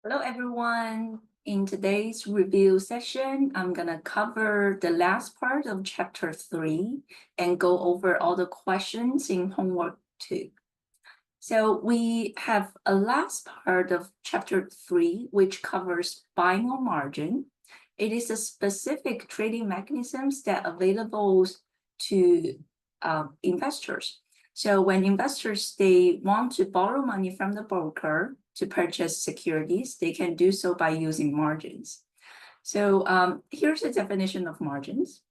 Hello, everyone. In today's review session, I'm going to cover the last part of chapter 3 and go over all the questions in homework 2. So we have a last part of chapter 3, which covers buying on margin. It is a specific trading mechanisms that are available to investors. So when investors, they want to borrow money from the broker to purchase securities, they can do so by using margins. So here's the definition of margins.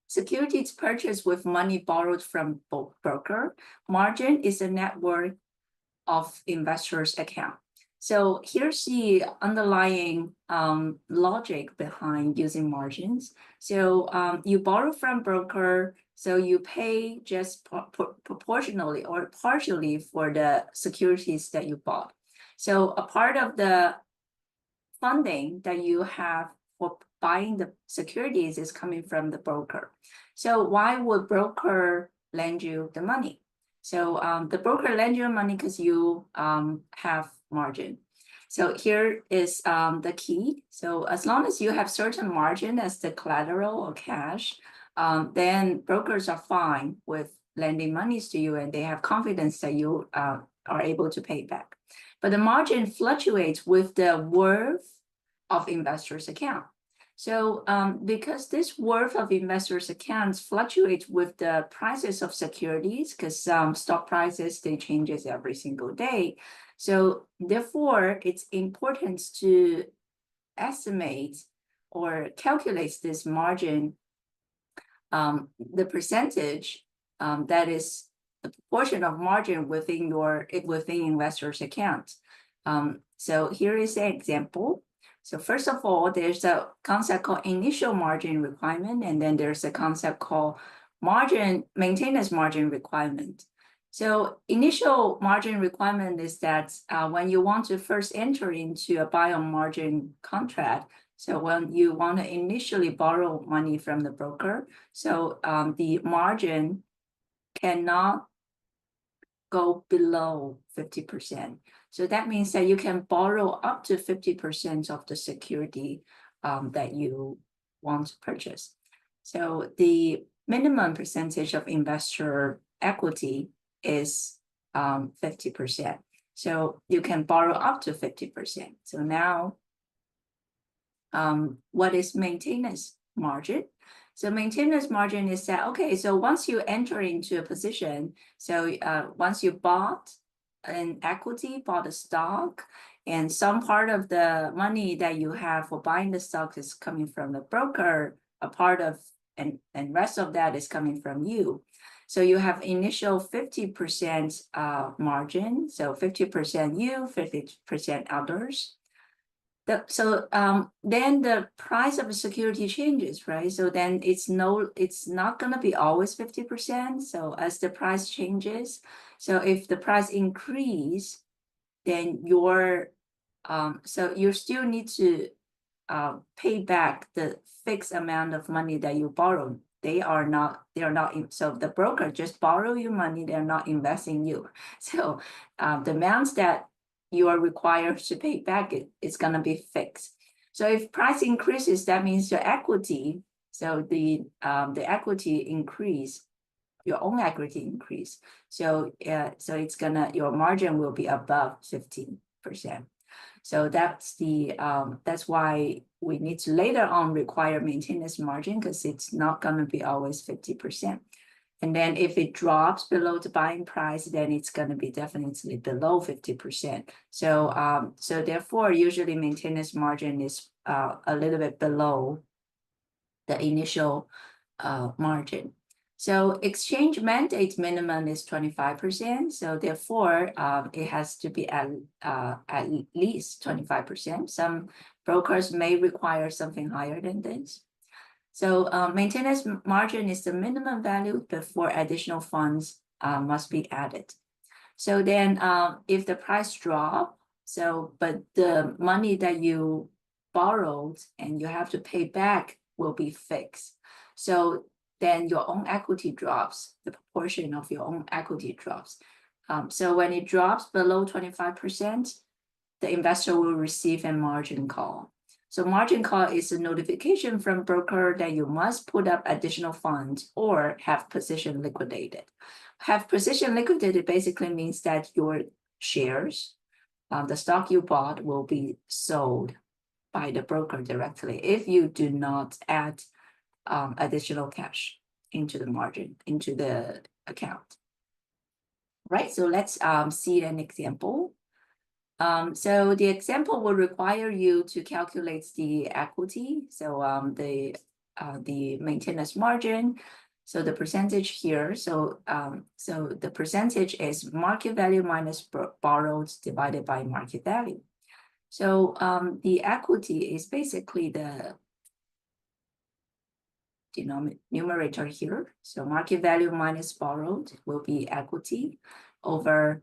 Securities purchased with money borrowed from broker. Margin is the net worth of investors' account. So here's the underlying logic behind using margins. So you borrow from broker, so you pay just proportionally or partially for the securities that you bought. So a part of the funding that you have for buying the securities is coming from the broker. So why would broker lend you the money? So the broker lend you money because you have margin. So here is the key. So as long as you have certain margin as the collateral or cash, then brokers are fine with lending monies to you, and they have confidence that you are able to pay back. But the margin fluctuates with the worth of investors' account. So because this worth of investors' accounts fluctuates with the prices of securities, because stock prices, they changes every single day. So therefore, it's important to estimate or calculate this margin, the percentage that is the proportion of margin within investors' account. So here is an example. So first of all, there's a concept called initial margin requirement, and then there's a concept called maintenance margin requirement. So initial margin requirement is that when you want to first enter into a buy on margin contract, so when you want to initially borrow money from the broker, the margin cannot go below 50%. So that means that you can borrow up to 50% of the security that you want to purchase. So the minimum percentage of investor equity is 50%. So you can borrow up to 50%. So now, what is maintenance margin? So maintenance margin is that, okay, so once you enter into a position, once you bought an equity, bought a stock, and some part of the money that you have for buying the stock is coming from the broker, a part of, and rest of that is coming from you. So you have initial 50% margin, so 50% you, 50% others. Then the price of a security changes, right? So then it's not going to be always 50%. So as the price changes, so if the price increase, then you still need to pay back the fixed amount of money that you borrowed. They are not so the broker just borrow your money, they're not investing you. So the amounts that you are required to pay back, it's going to be fixed. So if price increases, that means your equity, so the equity increase, your own equity increase. So it's your margin will be above 15%. So that's why we need to later on require maintenance margin, because it's not going to be always 50%. And then if it drops below the buying price, then it's going to be definitely below 50%. So therefore, usually maintenance margin is a little bit below the initial margin. So exchange mandate minimum is 25%. So therefore, it has to be at least 25%. Some brokers may require something higher than this. So maintenance margin is the minimum value before additional funds must be added. So then if the price drop, but the money that you borrowed and you have to pay back will be fixed. So then your own equity drops, the proportion of your own equity drops. So when it drops below 25%, the investor will receive a margin call. So margin call is a notification from broker that you must put up additional funds or have position liquidated. Have position liquidated basically means that your shares, the stock you bought, will be sold by the broker directly if you do not add additional cash into the margin, into the account. Right, so let's see an example. So the example will require you to calculate the equity. So the maintenance margin. So the percentage here. So the percentage is market value minus borrowed divided by market value. So the equity is basically the numerator here. So market value minus borrowed will be equity over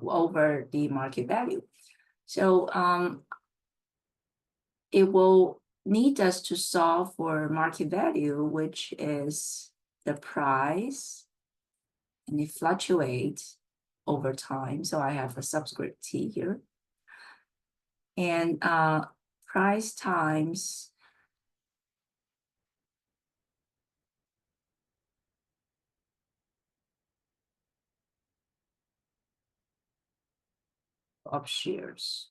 over the market value. So it will need us to solve for market value, which is the price, and it fluctuates over time. So I have a subscript T here. And price times of shares.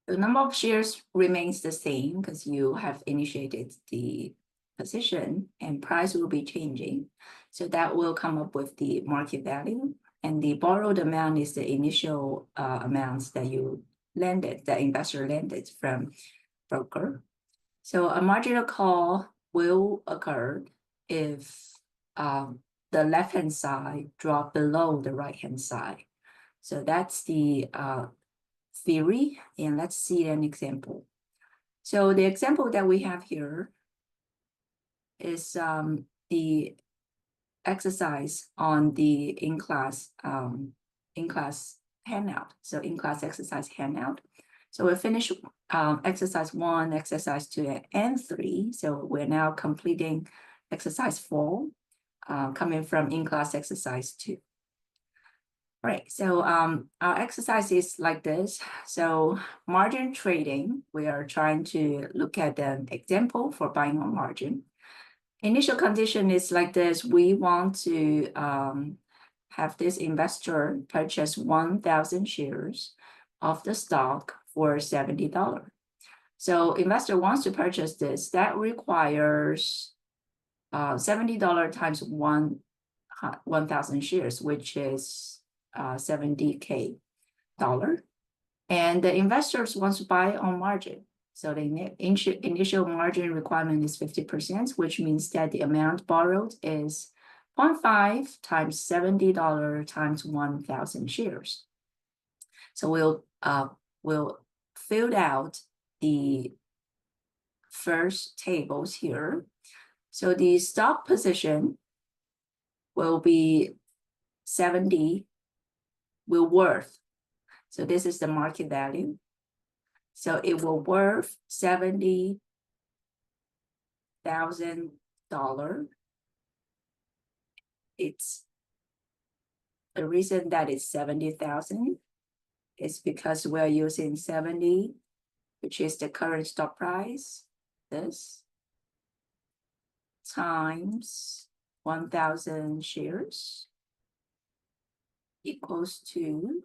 The number of shares remains the same because you have initiated the position and price will be changing. So that will come up with the market value, and the borrowed amount is the initial amounts that you lended, the investor lended from broker. So a marginal call will occur if the left-hand side drop below the right-hand side. So that's the theory, and let's see an example. So the example that we have here is the exercise on the in-class handout. So in-class exercise handout. So we finished exercise 1, exercise 2, and 3. So we're now completing exercise 4, coming from in-class exercise 2. Right, so our exercise is like this. So margin trading, we are trying to look at an example for buying on margin. Initial condition is like this. We want to have this investor purchase 1,000 shares of the stock for $70. So investor wants to purchase this. That requires $70 times 1,000 shares, which is $70K. And the investors want to buy on margin. So the initial margin requirement is 50%, which means that the amount borrowed is 0.5 times $70 times 1,000 shares. So we'll fill out the first tables here. So the stock position will be 70, will worth. So this is the market value. So it will worth $70,000. It's the reason that it's 70,000 is because we're using 70, which is the current stock price, this, times 1,000 shares equals to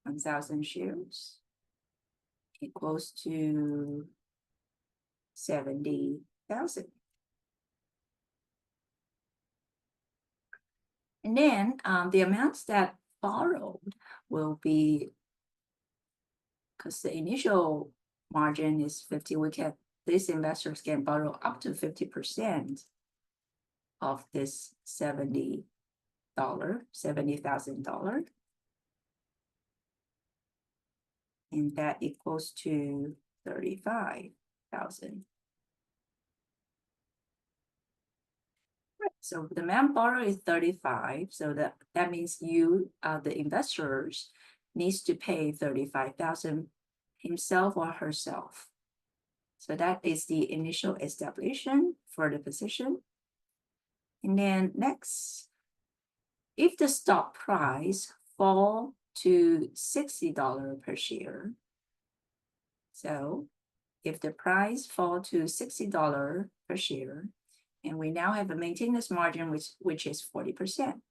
1,000 shares equals to 70,000. And then the amounts that borrowed will be, because the initial margin is 50, these investors can borrow up to 50% of this $70,000. And that equals to 35,000. So the amount borrowed is 35. So that means you, the investors, needs to pay 35,000 himself or herself. So that is the initial establishment for the position. And then next, if the stock price fall to $60 per share, so if the price fall to $60 per share, and we now have a maintenance margin which is 40%.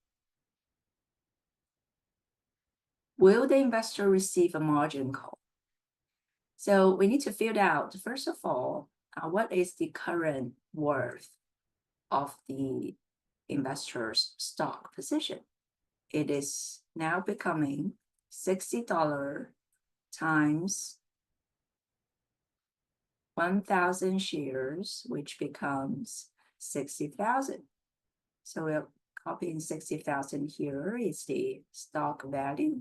Will the investor receive a margin call? So we need to fill out, first of all, what is the current worth of the investor's stock position? It is now becoming $60 times 1,000 shares, which becomes 60,000. So we're copying 60,000 here is the stock value.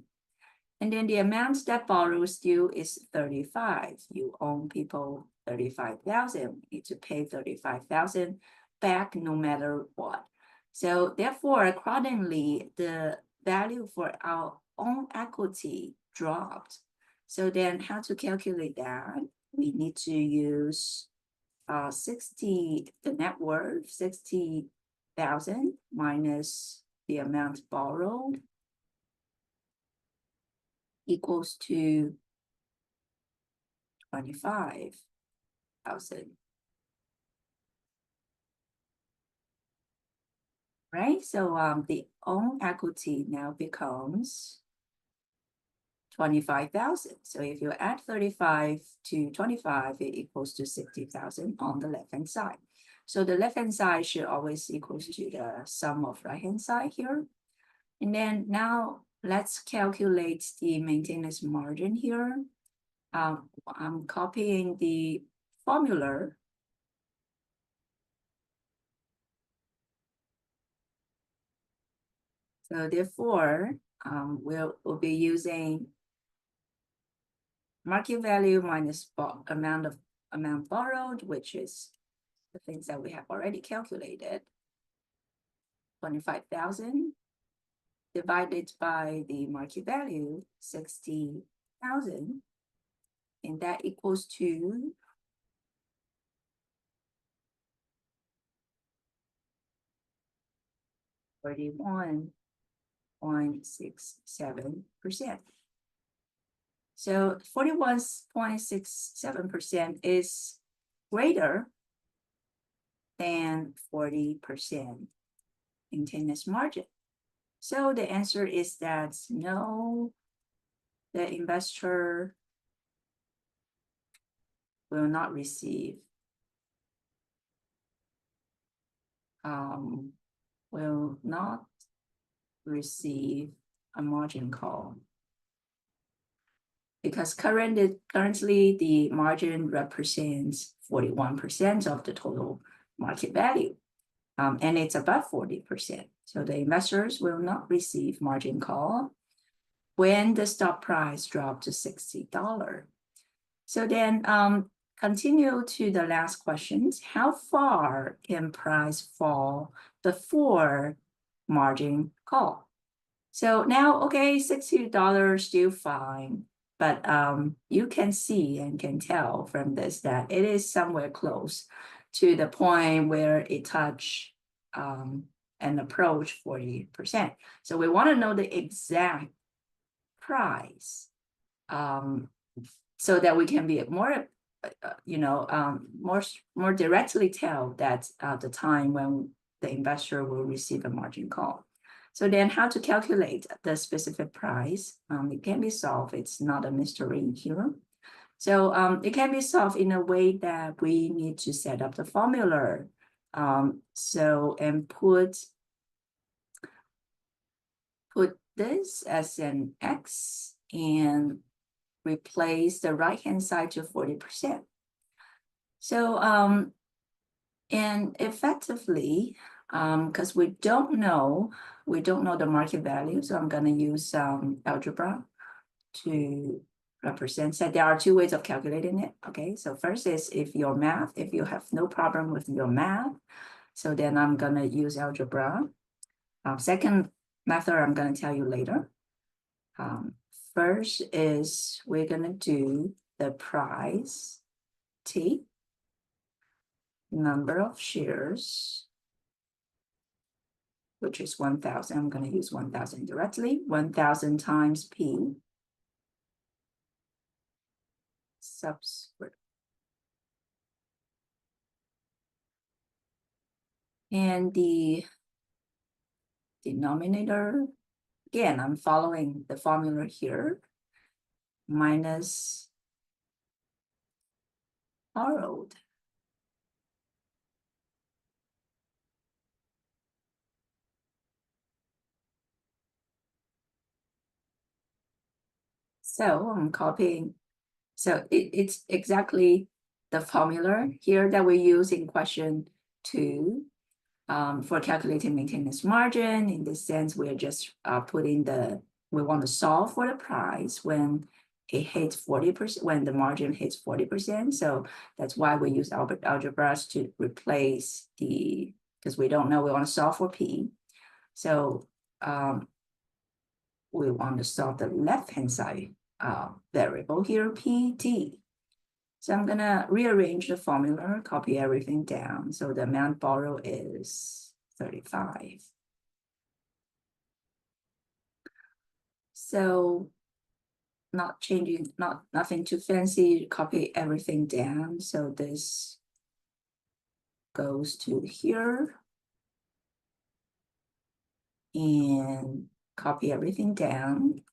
And then the amount that borrowed still is 35. You own people 35,000. You need to pay 35,000 back no matter what. So therefore, accordingly, the value for our own equity dropped. So then how to calculate that? We need to use 60, the net worth, 60,000 minus the amount borrowed equals to 25,000. Right, so the own equity now becomes 25,000. So if you add 35 to 25, it equals to 60,000 on the left-hand side. So the left-hand side should always equals to the sum of right-hand side here. And then now let's calculate the maintenance margin here. I'm copying the formula. So therefore, we'll be using market value minus amount borrowed, which is the things that we have already calculated. 25,000 divided by the market value, 60,000, and that equals to 41.67%. So 41.67% is greater than 40% maintenance margin. So the answer is that no, the investor will not receive a margin call, because currently the margin represents 41% of the total market value, and it's above 40%. So the investors will not receive margin call when the stock price dropped to $60. So then continue to the last questions. How far can price fall before margin call? So now, okay, $60 still fine, but you can see and can tell from this that it is somewhere close to the point where it touched and approach 40%. So we want to know the exact price so that we can be more, more directly tell that the time when the investor will receive a margin call. So then how to calculate the specific price? It can be solved. It's not a mystery here. So it can be solved in a way that we need to set up the formula. And put this as an X and replace the right-hand side to 40%. So, and effectively, because we don't know the market value, so I'm going to use algebra to represent that. There are two ways of calculating it. Okay, so first is if you have no problem with your math, so then I'm going to use algebra. Second method I'm going to tell you later. First is we're going to do the price T. number of shares, which is 1,000. I'm going to use 1,000 directly. 1,000 times P subscript. And the denominator, again, I'm following the formula here, minus borrowed. So I'm copying. So it's exactly the formula here that we use in question 2 for calculating maintenance margin. In this sense, we're just putting we want to solve for the price when it hits 40%, when the margin hits 40%. So that's why we use algebras to replace because we don't know, we want to solve for P. So we want to solve the left-hand side variable here, PT. So I'm gonna rearrange the formula, copy everything down. So the amount borrowed is 35. So not changing, nothing too fancy, copy everything down. So this goes to here and copy everything down.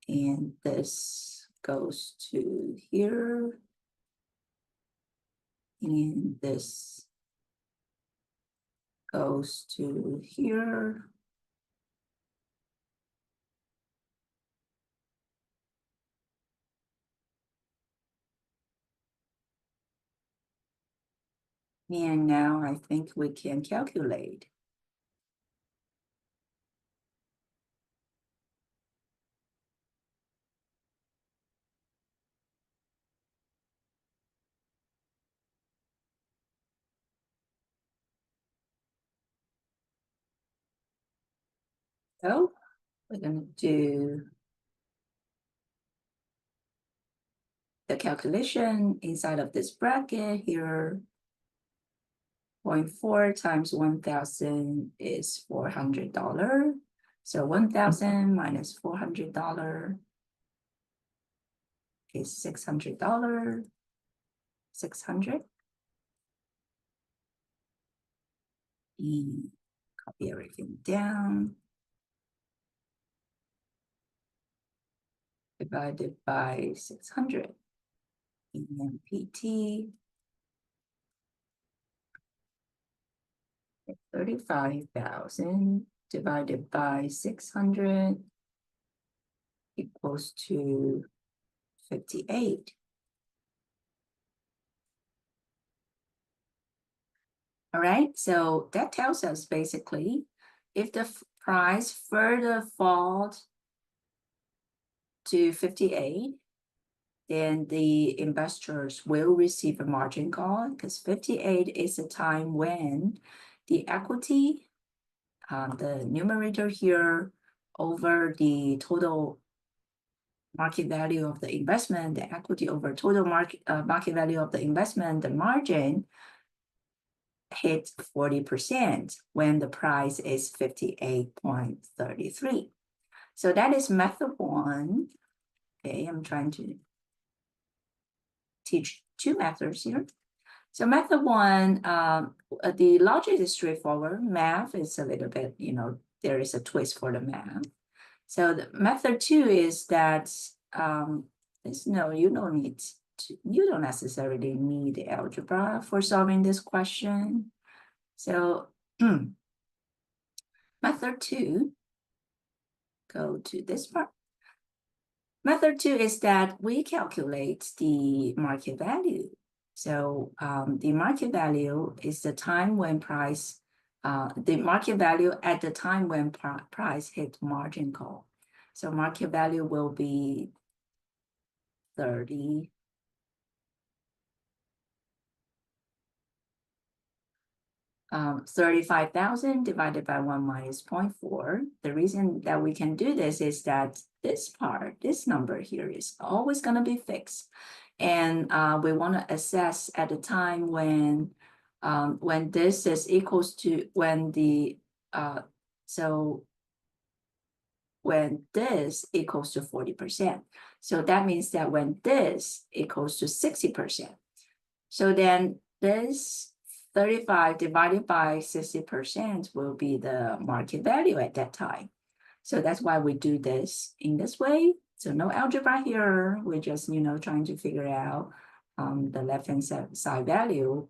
And this goes to here. And this goes to here. And now I think we can calculate. So we're going to do the calculation inside of this bracket here. 0.4 times 1,000 is $400. So 1,000 minus $400 is $600. 600. And copy everything down. Divided by 600. And PT 35,000 divided by 600 equals to 58. All right, so that tells us basically if the price further falls to 58, then the investors will receive a margin call because 58 is the time when the equity, the numerator here over the total market value of the investment, the equity over total market value of the investment, the margin hits 40% when the price is 58.33. So that is method 1. Okay, I'm trying to teach 2 methods here. So method 1, the logic is straightforward. Math is a little bit, there is a twist for the math. So the method 2 is that you don't necessarily need algebra for solving this question. So method 2, go to this part. Method 2 is that we calculate the market value. So the market value is the time when price, the market value at the time when price hit margin call. So market value will be 30. $35,000 divided by 1 minus 0.4. The reason that we can do this is that this part, this number here is always going to be fixed. And we want to assess at the time when this is equals to when when this equals to 40%. So that means that when this equals to 60%. So then this 35 divided by 60% will be the market value at that time. So that's why we do this in this way. So no algebra here. We're just, trying to figure out the left-hand side value,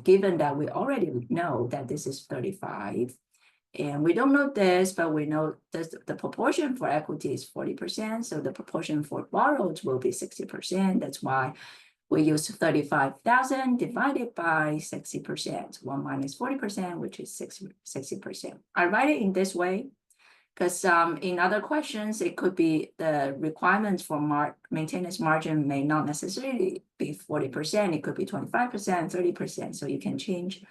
given that we already know that this is 35. And we don't know this, but we know the proportion for equity is 40%. So the proportion for borrowed will be 60%. That's why we use 35,000 divided by 60%. 1 minus 40%, which is 60%. I write it in this way because in other questions, it could be the requirements for maintenance margin may not necessarily be 40%. It could be 25%, 30%. So you can change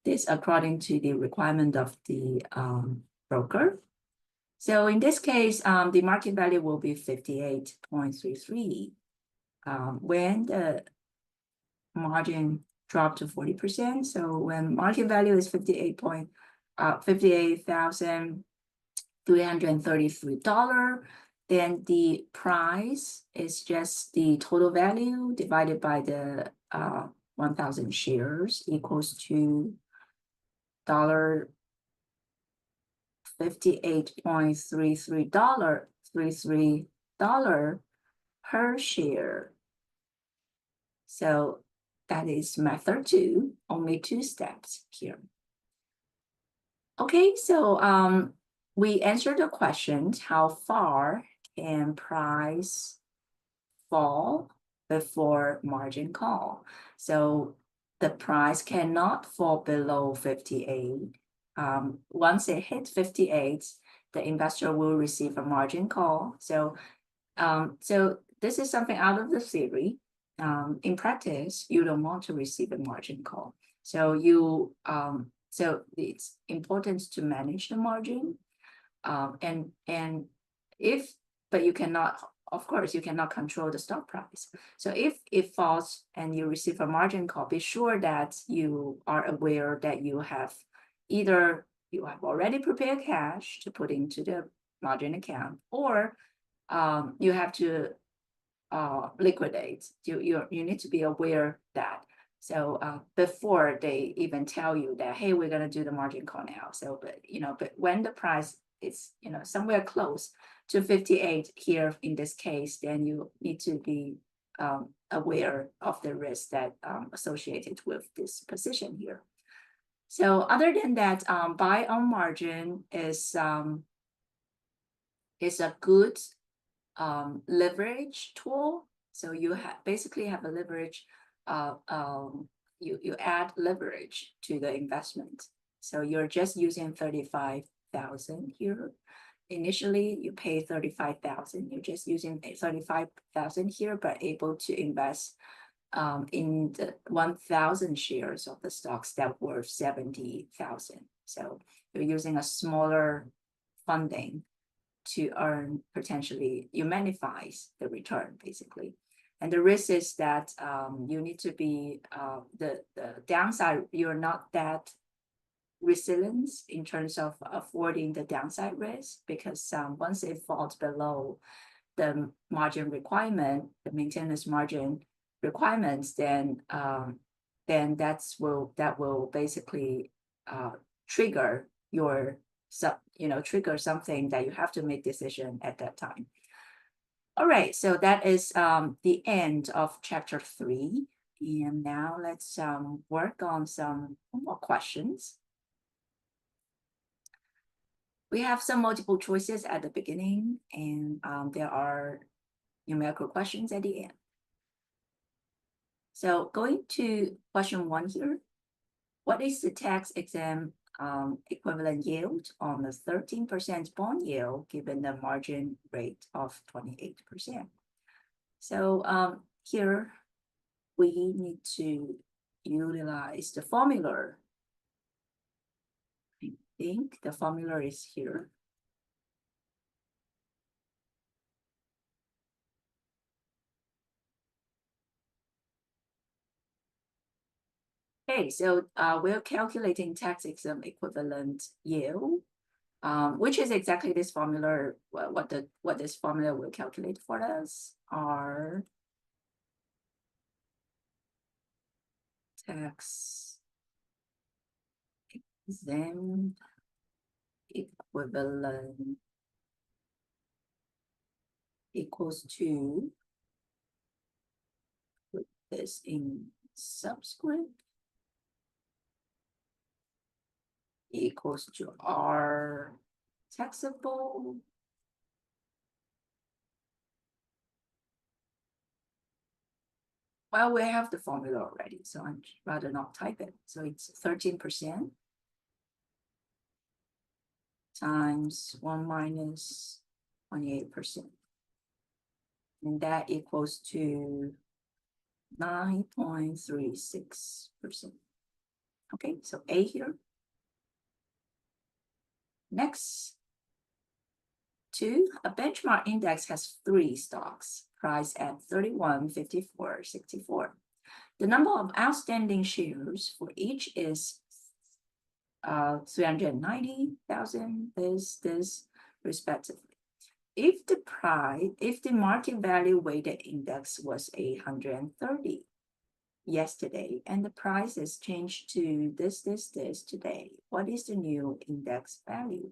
this according to the requirement of the broker. So in this case, the market value will be 58.33 when the margin dropped to 40%. So when market value is $58,333, then the price is just the total value divided by the 1,000 shares equals to $58.33 per share. So that is method 2, only 2 steps here. Okay, so we answered the question, how far can price fall before margin call? So the price cannot fall below 58. Once it hits 58, the investor will receive a margin call. So this is something out of the theory. In practice, you don't want to receive a margin call. So so it's important to manage the margin. But you cannot, of course, you cannot control the stock price. So if it falls and you receive a margin call, be sure that you are aware that you have either you have already prepared cash to put into the margin account, or you have to liquidate. You need to be aware that. So before they even tell you that, hey, we're gonna do the margin call now. So, but when the price is somewhere close to 58 here in this case, then you need to be aware of the risk that associated with this position here. So other than that, buy on margin is a good leverage tool. So you basically have a leverage. You add leverage to the investment. So you're just using 35,000 here. Initially, you pay 35,000. You're just using 35,000 here, but able to invest in the 1,000 shares of the stocks that were 70,000. So you're using a smaller funding to earn potentially, you magnifies the return basically. And the risk is that you need to be the downside, you're not that resilient in terms of affording the downside risk, because once it falls below the margin requirement, the maintenance margin requirements, then that will basically trigger your trigger something that you have to make decision at that time. All right, so that is the end of chapter 3. And now let's work on some more questions. We have some multiple choices at the beginning, and there are numerical questions at the end. So going to question 1 here. What is the tax-exempt equivalent yield on the 13% bond yield given the margin rate of 28%? So here we need to utilize the formula. I think the formula is here. Okay, so we're calculating tax-exempt equivalent yield, which is exactly this formula. What this formula will calculate for us are tax-exempt equivalent equals to, put this in subscript, equals to R taxable well, we have the formula already, so I'd rather not type it. So it's 13% times 1 minus 28%. And that equals to 9.36%. Okay, so A here. Next, 2, a benchmark index has 3 stocks, priced at 31.54.64. The number of outstanding shares for each is 390,000, this respectively. If the market value weighted index was 830 yesterday, and the price has changed to this today, what is the new index value?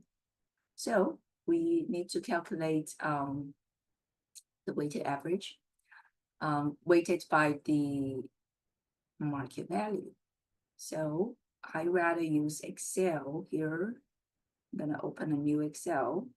So we need to calculate the weighted average, weighted by the market value. So I rather use Excel here. I'm gonna open a new Excel.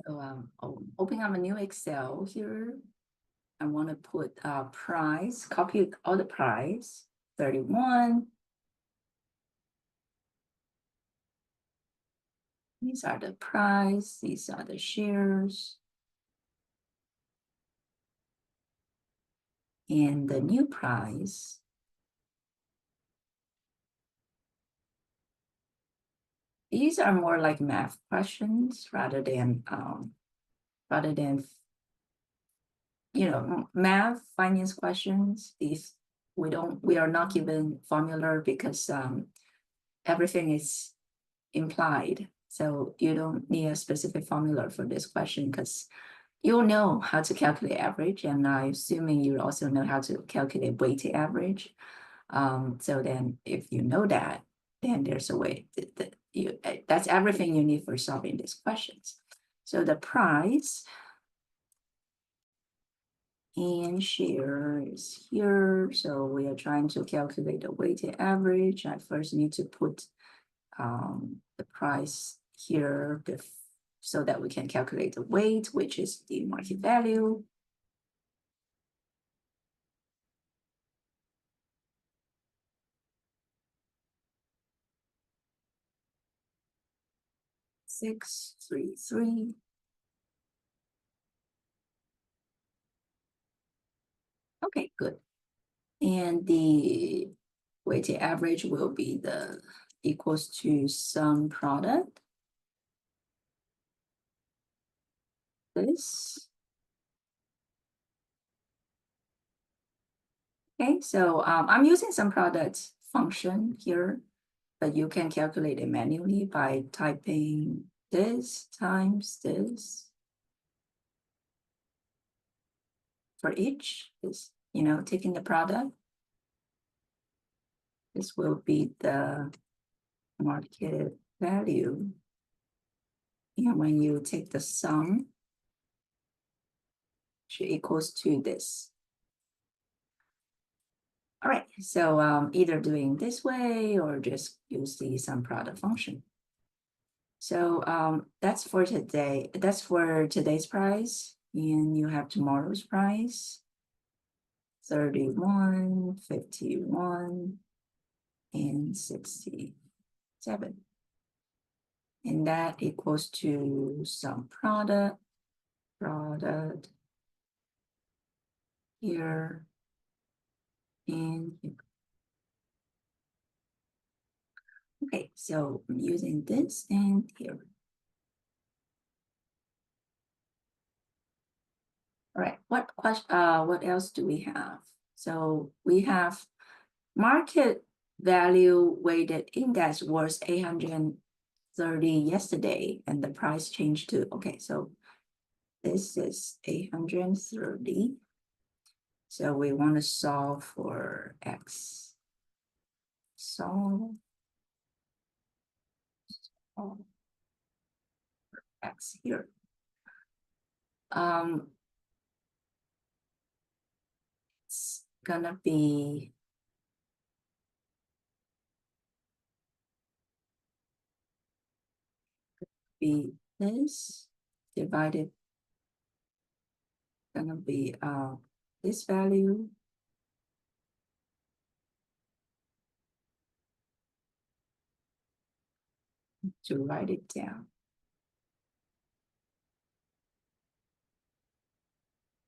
So opening up a new Excel here. I want to put price, copy all the price, 31. These are the price, these are the shares. And the new price these are more like math questions rather than math finance questions. These we are not given formula because everything is implied. So you don't need a specific formula for this question because you'll know how to calculate average, and I'm assuming you also know how to calculate weighted average. So then if you know that, then there's a way that that's everything you need for solving these questions. So the price and share is here. So we are trying to calculate the weighted average. I first need to put the price here so that we can calculate the weight, which is the market value. $633. Okay, good. And the weighted average will be the equals to sum product. This. Okay, so I'm using sum product function here, but you can calculate it manually by typing this times this. For each is, taking the product. This will be the market value. And when you take the sum, it equals to this. All right, so either doing this way or just use the sum product function. So that's for today. That's for today's price, and you have tomorrow's price. 31, 51, and 67. And that equals to some product here and here. Okay, so I'm using this and here. All right, what else do we have? So we have market value weighted index was 830 yesterday, and the price changed to, okay, so this is 830. So we want to solve for X. Solve for X here. It's gonna be this divided, gonna be this value to write it down.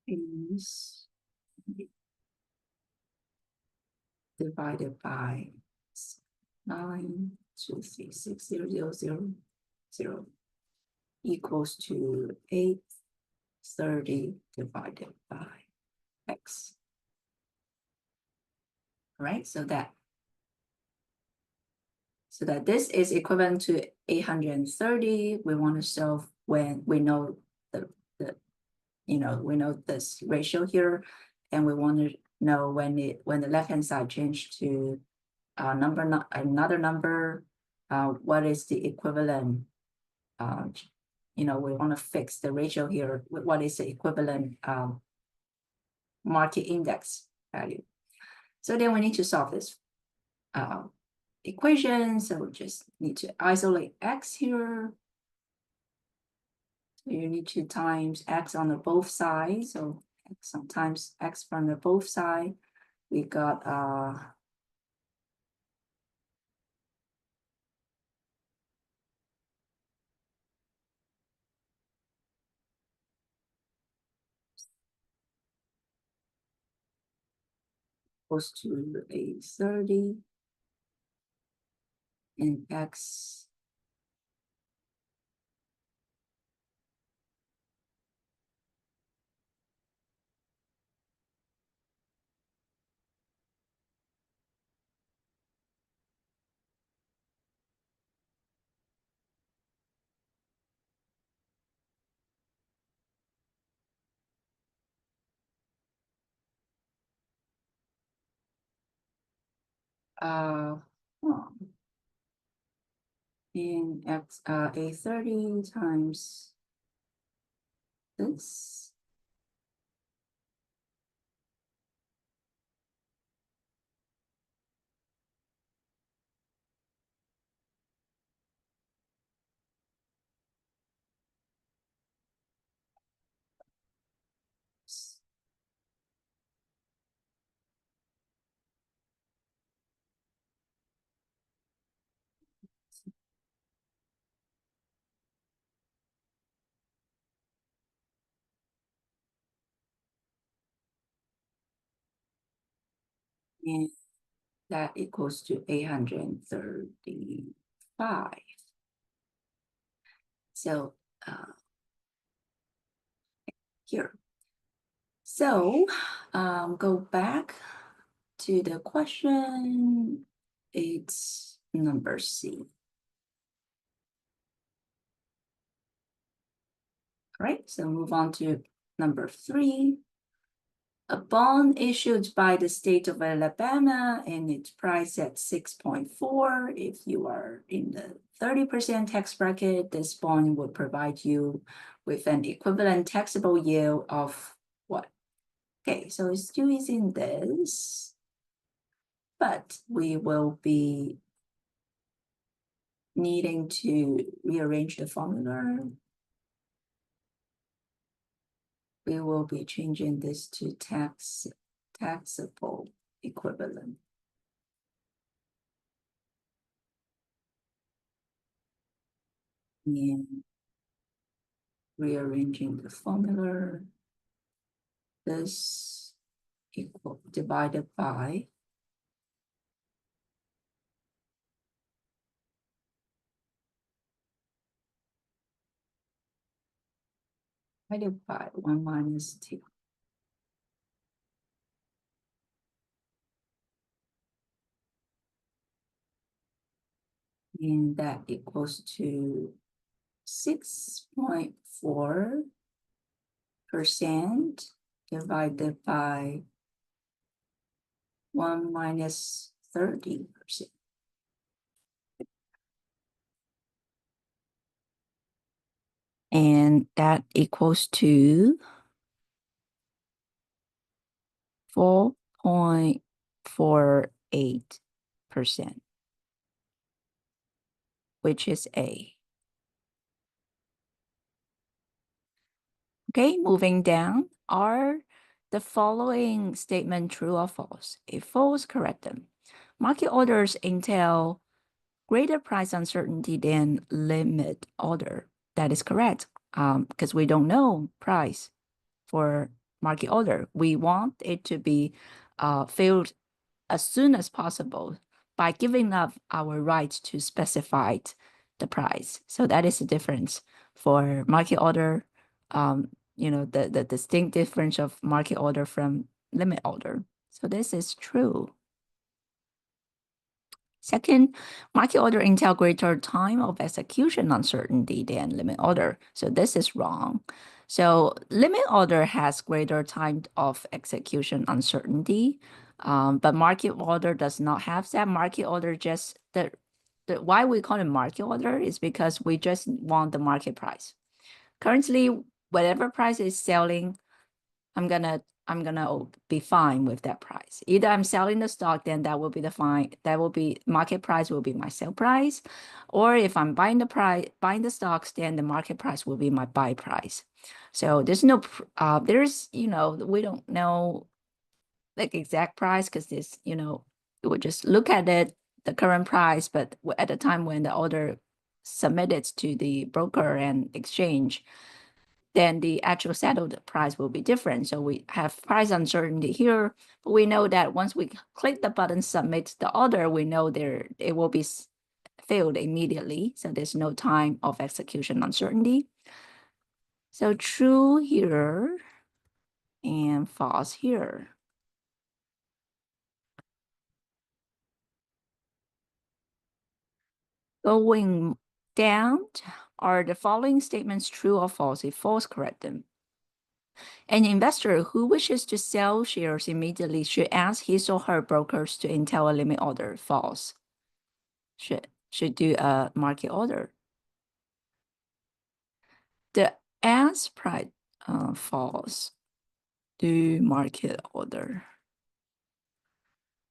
Is divided by 9,236,000 equals to 830 divided by X. All right, so that this is equivalent to 830. We want to solve when we know we know this ratio here, and we want to know when the left-hand side changed to another number, what is the equivalent? We want to fix the ratio here. What is the equivalent market index value? So then we need to solve this equation. So we just need to isolate X here. So you need to times X on the both sides. So sometimes X from the both side. We got close to 830 and X in X 830 times this. And that equals to 835. So here. So go back to the question. It's number C. All right, so move on to number 3. A bond issued by the state of Alabama and it's priced at 6.4. If you are in the 30% tax bracket, this bond will provide you with an equivalent taxable yield of what? Okay, so it's still using this, but we will be needing to rearrange the formula. We will be changing this to tax taxable equivalent. And rearranging the formula, this equal divided by divided by 1 minus 2. And that equals to 6.4% divided by 1 minus 30%. And that equals to 4.48%, which is A. Okay, moving down, are the following statement true or false? If false, correct them. Market orders entail greater price uncertainty than limit order. That is correct, because we don't know price for market order. We want it to be filled as soon as possible by giving up our right to specify the price. So that is the difference for market order. The distinct difference of market order from limit order. So this is true. Second, market order entail greater time of execution uncertainty than limit order. So this is wrong. So limit order has greater time of execution uncertainty, but market order does not have that. Market order just, why we call it market order is because we just want the market price. Currently, whatever price is selling, I'm gonna be fine with that price. Either I'm selling the stock, then that will be market price will be my sell price, or if I'm buying the stocks, then the market price will be my buy price. So there's no we don't know like exact price because this we would just look at it the current price, but at the time when the order submitted to the broker and exchange, then the actual settled price will be different. So we have price uncertainty here, but we know that once we click the button, submit the order, we know it will be filled immediately. So there's no time of execution uncertainty. So true here and false here. Going down, are the following statements true or false? If false, correct them. An investor who wishes to sell shares immediately should ask his or her brokers to entail a limit order. False. Should do a market order. The ask price, false. Do market order.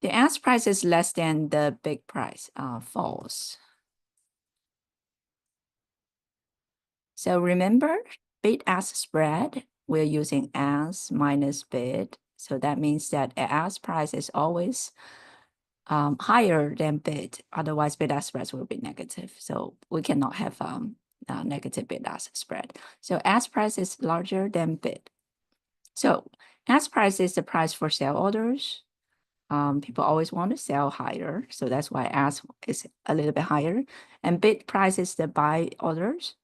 The ask price is less than the bid price. False. So remember, bid-ask spread, we're using ask minus bid. So that means that ask price is always higher than bid. Otherwise, bid-ask spread will be negative. So we cannot have negative bid-ask spread. So ask price is larger than bid. So ask price is the price for sale orders. People always want to sell higher. So that's why ask is a little bit higher. And bid price is the buy orders.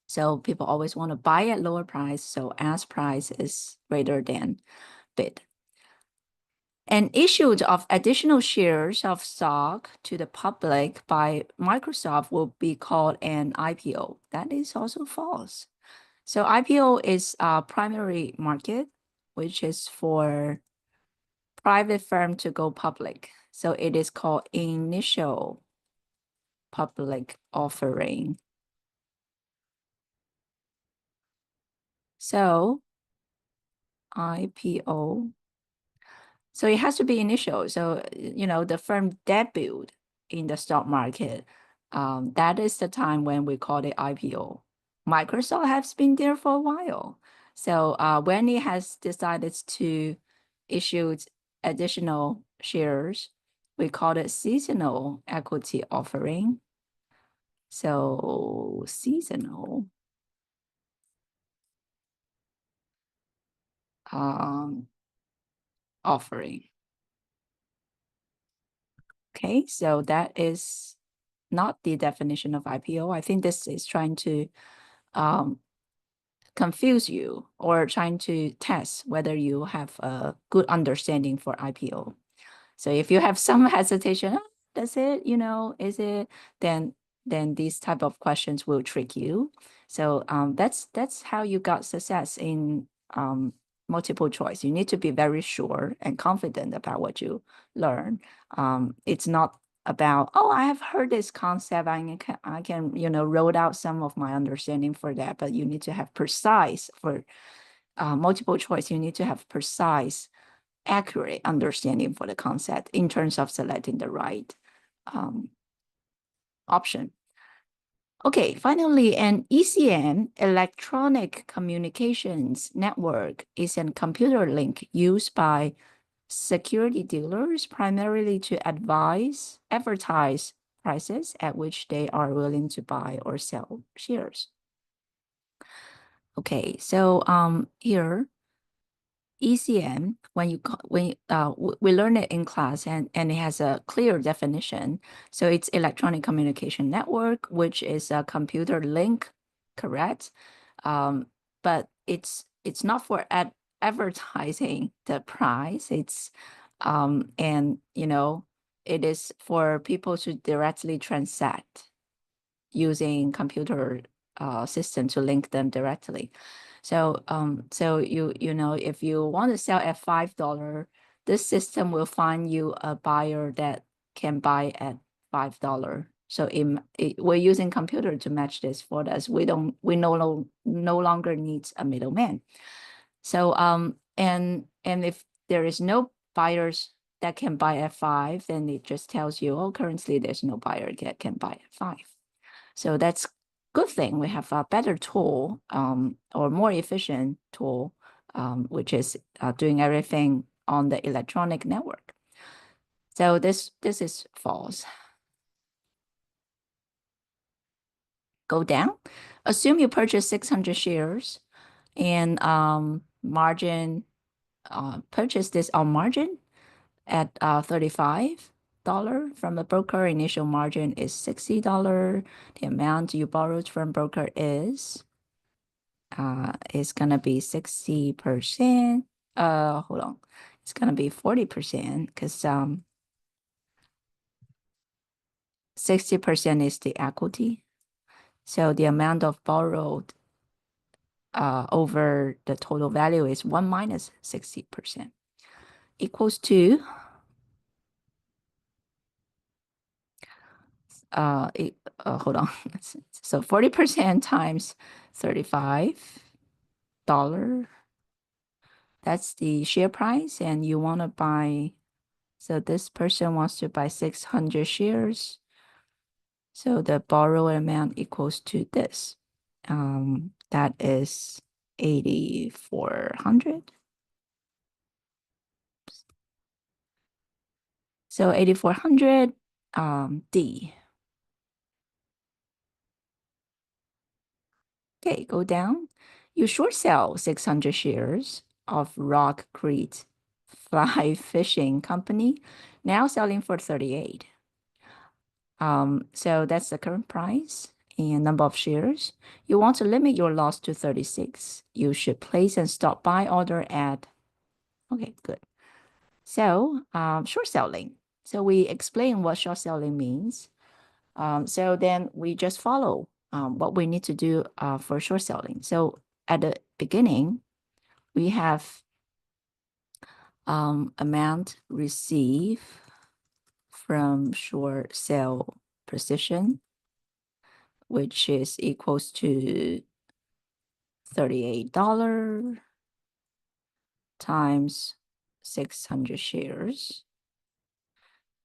So people always want to buy at lower price. So ask price is greater than bid. And issued of additional shares of stock to the public by Microsoft will be called an IPO. That is also false. So IPO is a primary market, which is for private firm to go public. So it is called initial public offering. So IPO. So it has to be initial. So, the firm debuted in the stock market. That is the time when we call it IPO. Microsoft has been there for a while. So when it has decided to issued additional shares. We call it seasonal equity offering. So seasonal offering. Okay, so that is not the definition of IPO. I think this is trying to confuse you or trying to test whether you have a good understanding for IPO. So if you have some hesitation, oh, does it, is it, then these type of questions will trick you. So that's how you got success in multiple choice. You need to be very sure and confident about what you learn. It's not about, oh, I have heard this concept, I can roll out some of my understanding for that, but you need to have precise for multiple choice. You need to have precise, accurate understanding for the concept in terms of selecting the right option. Okay, finally, an ECN, electronic communications network, is a computer link used by security dealers primarily to advertise prices at which they are willing to buy or sell shares. Okay, so here, ECN, we learn it in class, and it has a clear definition. So it's electronic communication network, which is a computer link, correct? But it's not for advertising the price. It's and it is for people to directly transact using computer system to link them directly. So so if you want to sell at $5, this system will find you a buyer that can buy at $5. So we're using computer to match this for us. We no longer need a middleman. So and if there is no buyers that can buy at 5, then it just tells you, oh, currently there's no buyer that can buy at 5. So that's good thing. We have a better tool or more efficient tool, which is doing everything on the electronic network. So this is false. Go down. Assume you purchase 600 shares and margin, purchase this on margin at $35 from the broker. Initial margin is $60. The amount you borrowed from broker is gonna be 60%. Hold on. It's gonna be 40% because 60% is the equity. So the amount of borrowed over the total value is 1 minus 60% equals to hold on. So 40% times $35. That's the share price, and you want to buy, so this person wants to buy 600 shares. So the borrow amount equals to this. That is 8,400. So 8,400 D. Okay, go down. You short sell 600 shares of Rock Creek Fly Fishing Company, now selling for 38. So that's the current price and number of shares. You want to limit your loss to 36. You should place and stop buy order at, okay, good. So short selling. So we explain what short selling means. So then we just follow what we need to do for short selling. So at the beginning, we have amount received from short sale position, which is equals to $38 times 600 shares.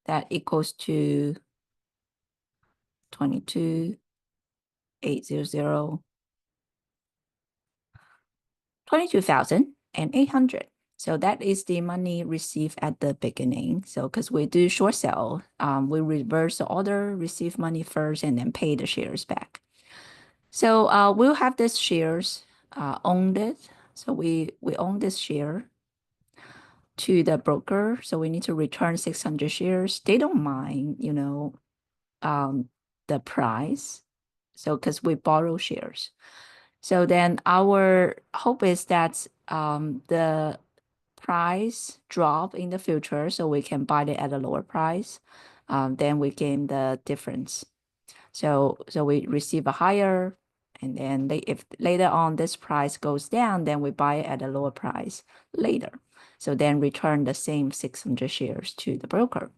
That equals to 22,800. So that is the money received at the beginning. So because we do short sale, we reverse the order, receive money first, and then pay the shares back. So we'll have these shares owned it. So we own this share to the broker. So we need to return 600 shares. They don't mind, the price. So because we borrow shares. So then our hope is that the price drop in the future so we can buy it at a lower price. Then we gain the difference. So we receive a higher, and then if later on this price goes down, then we buy it at a lower price later. So then return the same 600 shares to the broker.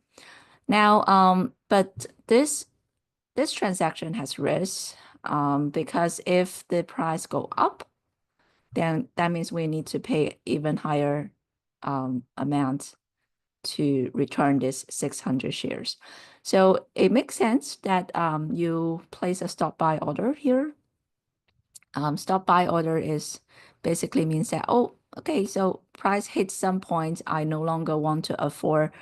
Now, but this transaction has risk because if the price go up, then that means we need to pay even higher amount to return this 600 shares. So it makes sense that you place a stop buy order here. Stop buy order is basically means that, oh, okay, so price hits some point, I no longer want to afford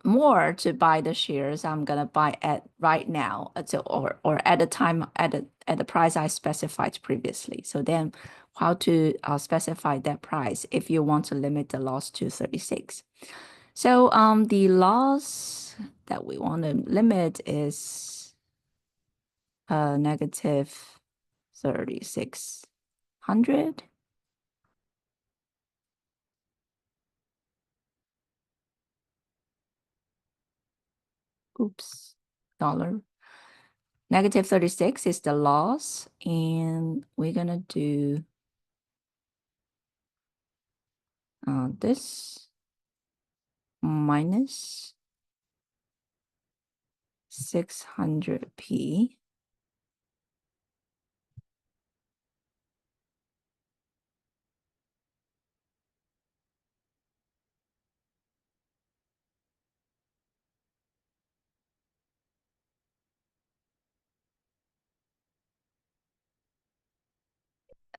more to buy the shares. I'm gonna buy at right now, or at the time at the price I specified previously. So then, how to specify that price if you want to limit the loss to 36. So the loss that we want to limit is negative 3,600. Oops, dollar. Negative 36 is the loss, and we're gonna do this minus 600p.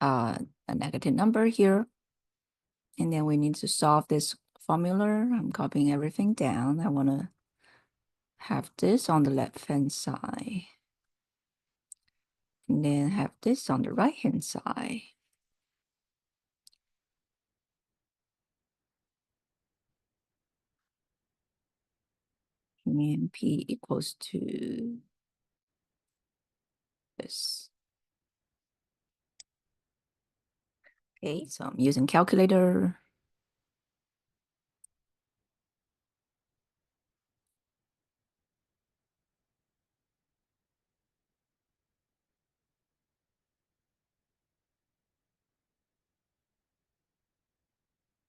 A negative number here. And then we need to solve this formula. I'm copying everything down. I want to have this on the left-hand side. And then have this on the right-hand side. And P equals to this. Okay, so I'm using calculator.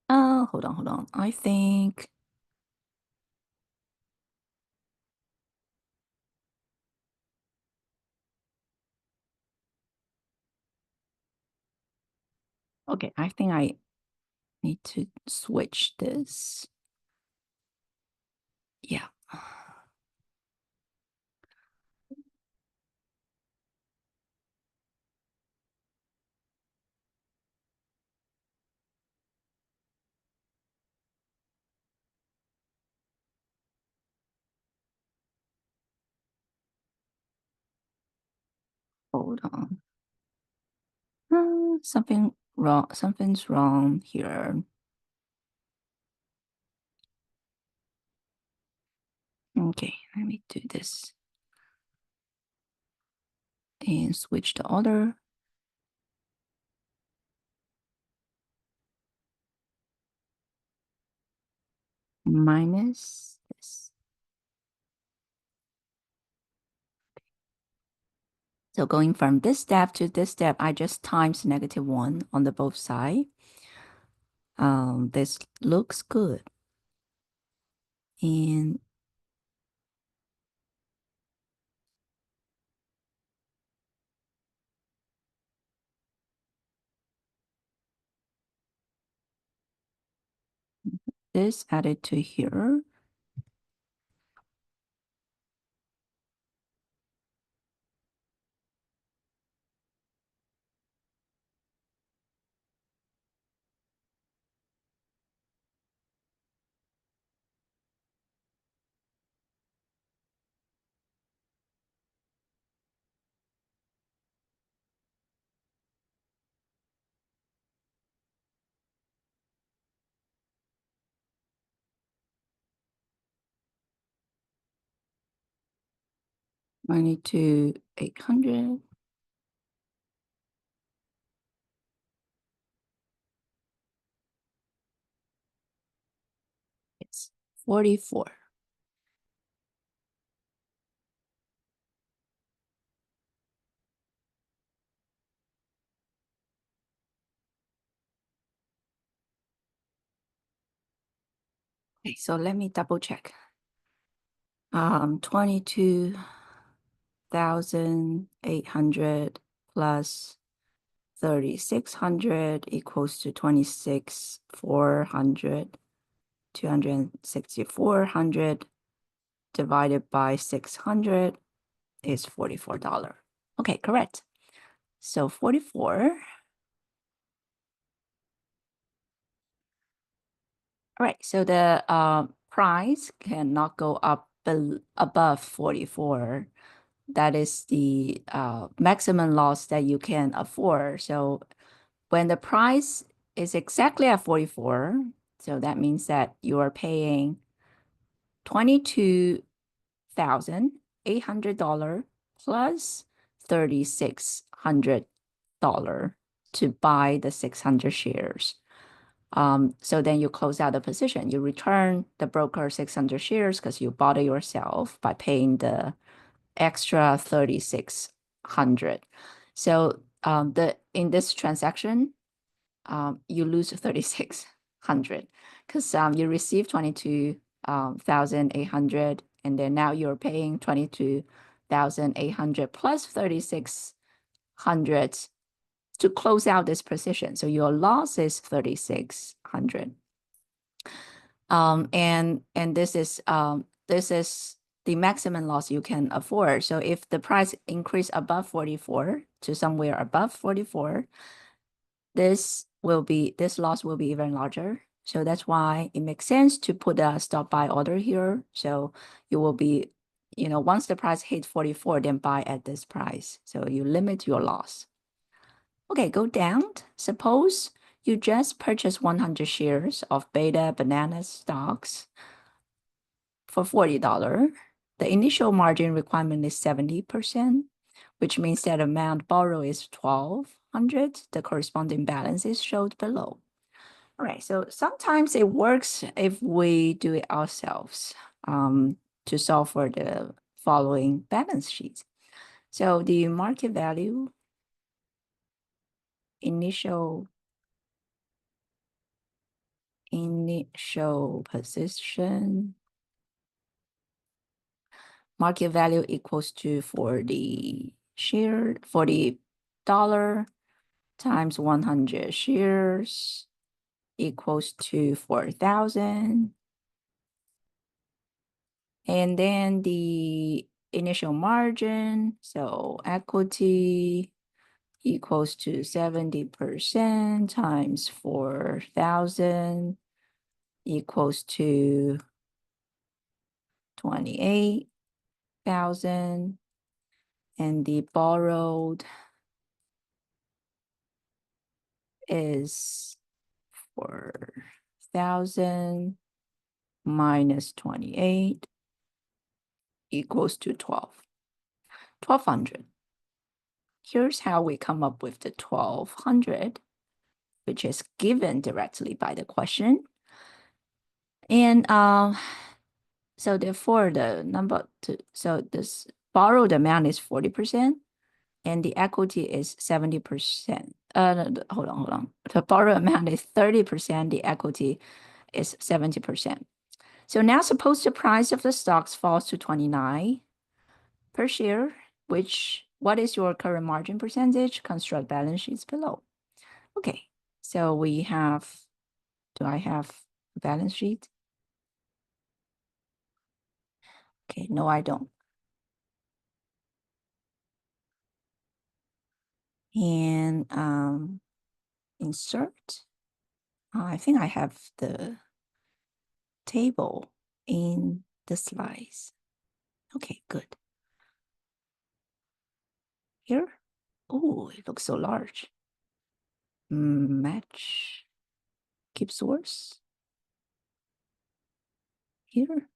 Hold on. I think okay, I think I need to switch this. Yeah. Hold on. Something wrong. Something's wrong here. Okay, let me do this and switch the order. Minus this. So going from this step to this step, I just times -1 on the both side. This looks good. And this added to here. 22,800. It's 44. Okay, so let me double check. 22,800 plus 3,600 equals to 26,400. 2,6,400 divided by 600 is $44. Okay, correct. So 44. All right, so the price cannot go up above 44. That is the maximum loss that you can afford. So when the price is exactly at 44, so that means that you are paying $22,800 plus $3,600 to buy the 600 shares. So then you close out the position. You return the broker 600 shares because you bought it yourself by paying the extra 3,600. So in this transaction, you lose 3,600 because you receive 22,800, and then now you're paying 22,800 plus 3,600 to close out this position. So your loss is 3,600. And this is the maximum loss you can afford. So if the price increase above 44 to somewhere above 44, this loss will be even larger. So that's why it makes sense to put a stop buy order here. So you will be, once the price hit 44, then buy at this price. So you limit your loss. Okay, go down. Suppose you just purchased 100 shares of Beta Banana stocks for $40. The initial margin requirement is 70%, which means that amount borrowed is $1,200. The corresponding balance is showed below. All right, so sometimes it works if we do it ourselves to solve for the following balance sheets. So the market value, initial position, market value equals to $40 times 100 shares equals to 4,000. And then the initial margin, so equity equals to 70% times 4,000 equals to 28,000. And the borrowed is 4,000 minus 28 equals to 1,200. Here's how we come up with the 1,200, which is given directly by the question. And so therefore so this borrowed amount is 40% and the equity is 70%. Hold on. The borrowed amount is 30%, the equity is 70%. So now suppose the price of the stocks falls to 29 per share, what is your current margin percentage? Construct balance sheets below. Okay, so do I have a balance sheet? Okay, no, I don't. And insert. I think I have the table in the slides. Okay, good. Here? Oh, it looks so large. Match. Keep source. Here.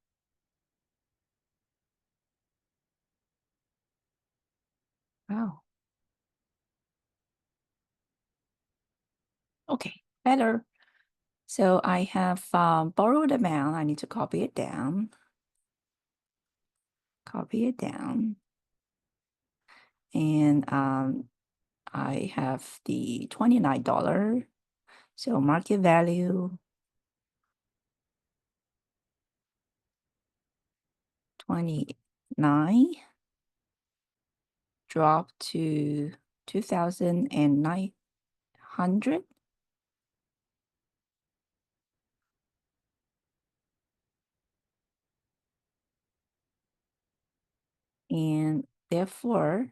better. So I have borrowed amount. I need to copy it down. Copy it down. And I have the $29. So market value 29 dropped to 2,900. And therefore,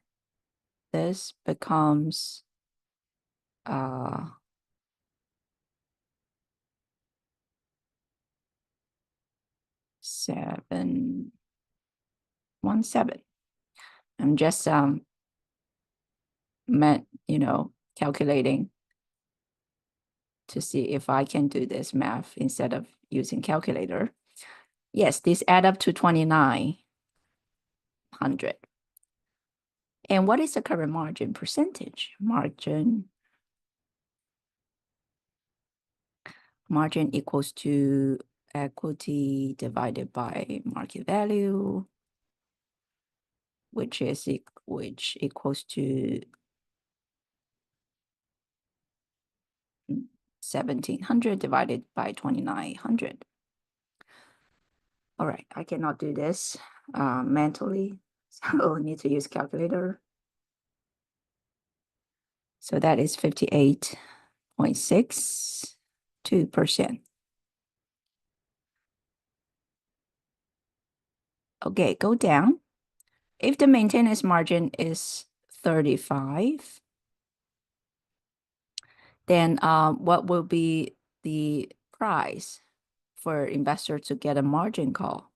this becomes 717. I'm just calculating to see if I can do this math instead of using calculator. Yes, this add up to 2,900. And what is the current margin percentage? Margin equals to equity divided by market value, which equals to 1,700 divided by 2,900. All right, I cannot do this mentally, so I need to use calculator. So that is 58.62%. Okay, go down. If the maintenance margin is 35, then what will be the price for investor to get a margin call?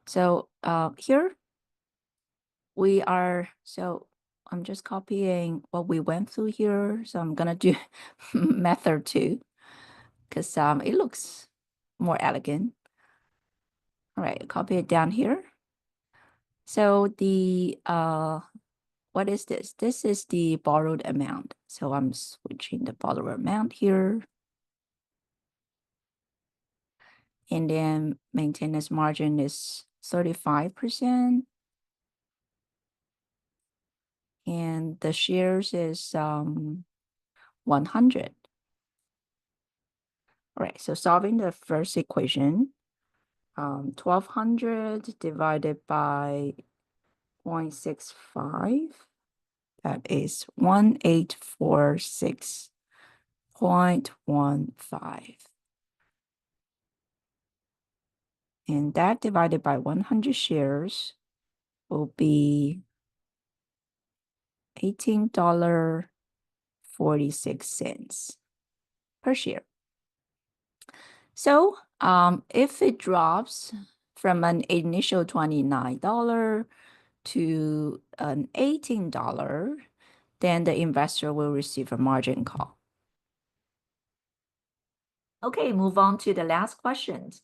So here I'm just copying what we went through here. So I'm gonna do method 2 because it looks more elegant. All right, copy it down here. So the what is this? This is the borrowed amount. So I'm switching the borrowed amount here. And then maintenance margin is 35%. And the shares is 100. All right, so solving the first equation, 1,200 divided by 0.65, that is 1846.15. And that divided by 100 shares will be $18.46 per share. So if it drops from an initial $29 to an $18, then the investor will receive a margin call. Okay, move on to the last questions.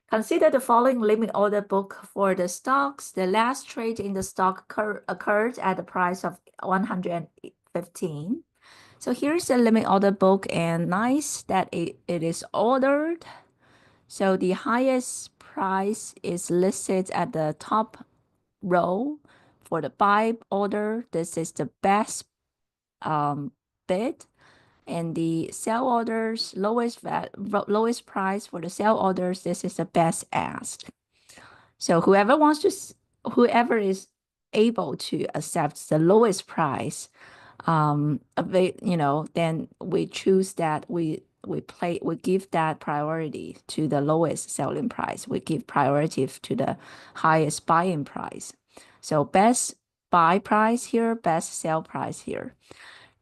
Consider the following limit order book for the stocks. The last trade in the stock occurred at the price of 115. So here's the limit order book, and nice that it is ordered. So the highest price is listed at the top row for the buy order. This is the best bid. And the sell orders, lowest price for the sell orders, this is the best ask. So whoever is able to accept the lowest price, then we choose that we give that priority to the lowest selling price. We give priority to the highest buying price. So best buy price here, best sell price here.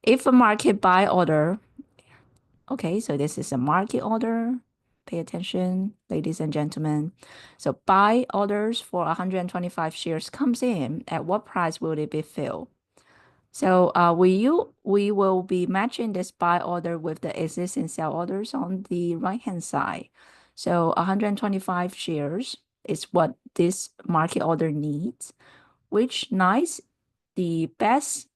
If a market buy order, okay, so this is a market order. Pay attention, ladies and gentlemen. So buy orders for 125 shares comes in. At what price will it be filled? So we will be matching this buy order with the existing sell orders on the right-hand side. So 125 shares is what this market order needs, which nice, the best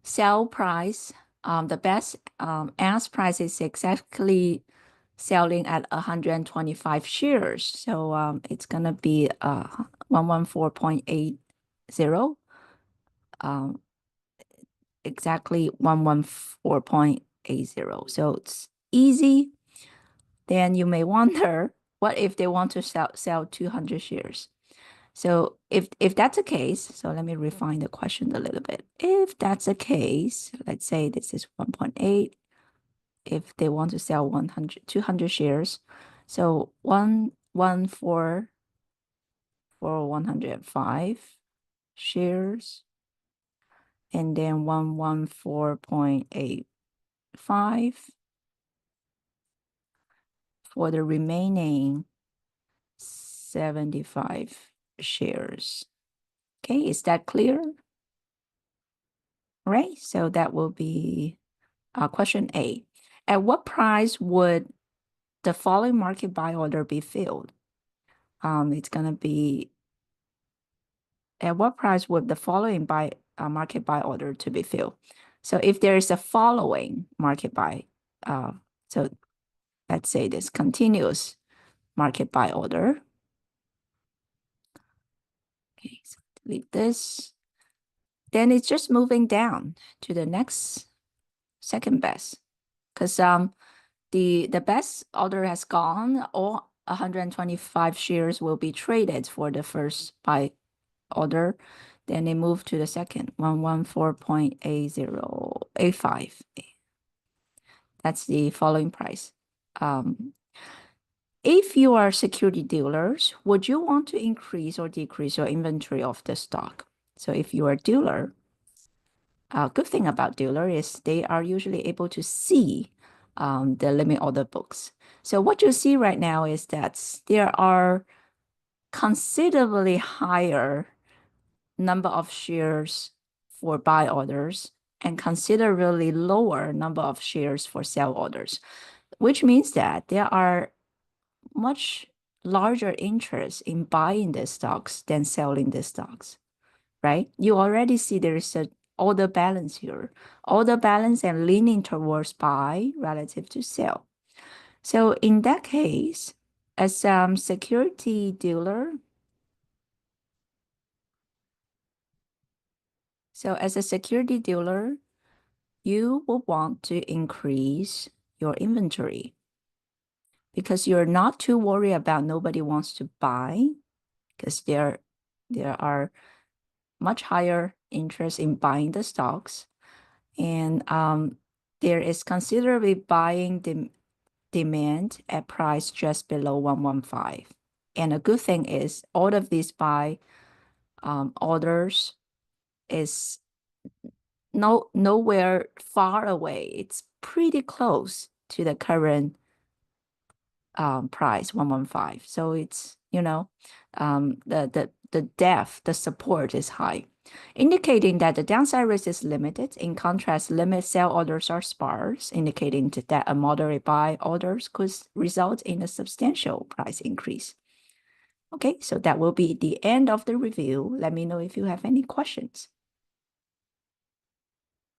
sell price The best ask price is exactly selling at 125 shares. So it's gonna be 114.80. Exactly 114.80. So it's easy. Then you may wonder, what if they want to sell 200 shares? So if that's the case, so let me refine the question a little bit. If that's the case, let's say this is 1.8. If they want to sell 200 shares, so 114 for 105 shares, and then 114.85 for the remaining 75 shares. Okay, is that clear? Right, so that will be question A. At what price would the following market buy order be filled? It's gonna be, at what price would the following market buy order to be filled? So if there is a following market buy, so let's say this continuous market buy order. Okay, so delete this. Then it's just moving down to the next second best, because the best order has gone. All 125 shares will be traded for the first buy order. Then they move to the second, 114.8085. That's the following price. If you are security dealers, would you want to increase or decrease your inventory of the stock? So if you are a dealer, a good thing about dealer is they are usually able to see the limit order books. So what you see right now is that there are considerably higher number of shares for buy orders and considerably lower number of shares for sell orders, which means that there are much larger interest in buying the stocks than selling the stocks, right? You already see there is a order balance here, order balance and leaning towards buy relative to sell. So in that case, as security dealer, as a security dealer, you will want to increase your inventory because you're not too worried about nobody wants to buy, because there are much higher interest in buying the stocks, and there is considerably buying demand at price just below 115. And a good thing is all of these buy orders is nowhere far away. It's pretty close to the current price, 115. So it's, the depth, the support is high, indicating that the downside risk is limited. In contrast, limit sell orders are sparse, indicating that a moderate buy orders could result in a substantial price increase. Okay, so that will be the end of the review. Let me know if you have any questions.